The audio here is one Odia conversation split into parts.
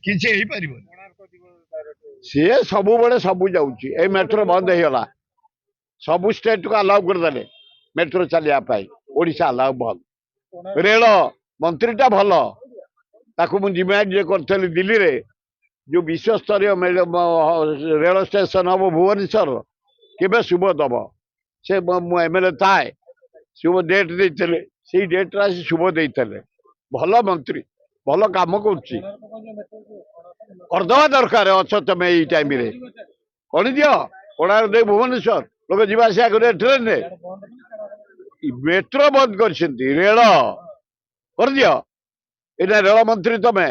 କିଛି ହେଇପାରିବନି। ସିଏ ସବୁବେଳେ ସବୁ ଯାଉଛି। ଏଇ ମେଟ୍ରୋ ବନ୍ଦ ହେଇଗଲା, ସବୁ ଷ୍ଟେଟ କୁ ଆଲାଉ କରିଦେଲେ ମେଟ୍ରୋ ଚାଲିବା ପାଇଁ, ଓଡିଶା ଆଲାଉ ବନ୍ଦ। ରେଳ ମନ୍ତ୍ରୀଟା ଭଲ, ତାକୁ ମୁଁ ଡିମାଣ୍ଡ ଯେ କରିଥିଲି ଦିଲ୍ଲୀରେ, ଯୋଉ ବିଶ୍ୱସ୍ତରୀୟ ରେଳ ଷ୍ଟେସନ ହବ ଭୁବନେଶ୍ୱର, କେବେ ଶୁଭ ଦବ? ସେ ମୁଁ ଏମଏଲଏ ଥାଏ, ଶୁଭ ଡେଟ୍ ଦେଇଥିଲେ, ସେଇ ଡେଟ୍ରେ ଆସି ଶୁଭ ଦେଇଥିଲେ। ଭଲ ମନ୍ତ୍ରୀ, ଭଲ କାମ କରୁଛି, କରିଦବା ଦରକାର। ଅଛ ତମେ ଏଇ ଟାଇମରେ କରିଦିଅ। କୋଣାର୍କ ଦେଇ ଭୁବନେଶ୍ୱର ଲୋକ ଯିବା ଆସିବା କରିବେ ଟ୍ରେନରେ। ମେଟ୍ରୋ ବନ୍ଦ କରିଛନ୍ତି, ରେଳ କରିଦିଅ। ଏଇଟା ରେଳ ମନ୍ତ୍ରୀ ତମେ,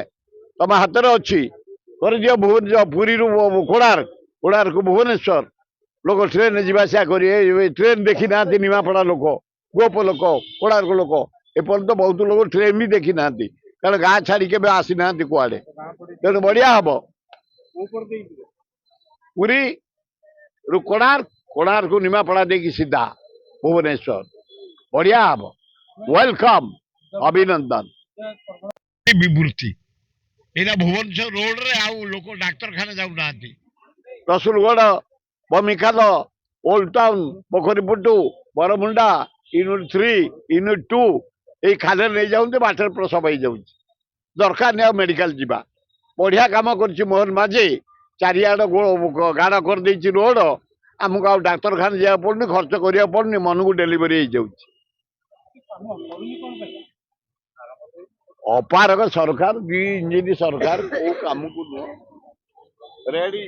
ତମ ହାତରେ ଅଛି, କରିଦିଅ। ଭୁବନେଶ୍ୱର ପୁରୀରୁ କୋଣାର୍କ, କୋଣାର୍କ ଭୁବନେଶ୍ୱର ଲୋକ ଟ୍ରେନରେ ଯିବା ଆସିବା କରିବେ। ଟ୍ରେନ ଦେଖି ନାହାନ୍ତି ନିମାପଡ଼ା ଲୋକ, ଗୋପ ଲୋକ, କୋଣାର୍କ ଲୋକ ଏପର୍ଯ୍ୟନ୍ତ ବହୁତ ଲୋକ ଟ୍ରେନ ବି ଦେଖି ନାହାନ୍ତି, କାରଣ ଗାଁ ଛାଡି କେବେ ଆସିନାହାନ୍ତି କୁଆଡେ। ତେଣୁ ବଢିଆ ହବ। ପୁରୀ ରୁ କୋଣାର୍କ, କୋଣାର୍କ ନିମାପଡ଼ା ଦେଇକି ସିଧା ଭୁବନେଶ୍ୱର, ବଢିଆ ହବ। ୱେଲକମ, ଅଭିନନ୍ଦନ। ବିବୃତ୍ତି ଏଇଟା ଭୁବନେଶ୍ୱର ରୋଡରେ ଆଉ ଲୋକ ଡାକ୍ତରଖାନା ଯାଉନାହାନ୍ତି। Rasulgarh, Bomikhal, old town, Pokhariputu, Baramunda, unit 3, unit 2 ଏଇ ଖାଲରେ ନେଇଯାଉଛନ୍ତି, ବାଟରେ ପ୍ରସବ ହେଇଯାଉଛି। ଦରକାର ନାହିଁ ଆଉ ମେଡିକାଲ ଯିବା। ବଢିଆ କାମ କରିଛି ମୋହନ ମାଝୀ, ଚାରିଆଡେ ଗାଡ କରିଦେଇଛି ରୋଡ। ଆମକୁ ଆଉ ଡାକ୍ତରଖାନା ଯିବାକୁ ପଡୁନି, ଖର୍ଚ୍ଚ କରିବାକୁ ପଡୁନି, ମନକୁ ଡେଲିଭରି ହେଇଯାଉଛି। ଅପାରକ ସରକାର, 2 ଇଞ୍ଜିନ ସରକାର, କୋଉ କାମକୁ ନୁହଁ। ରେଡି।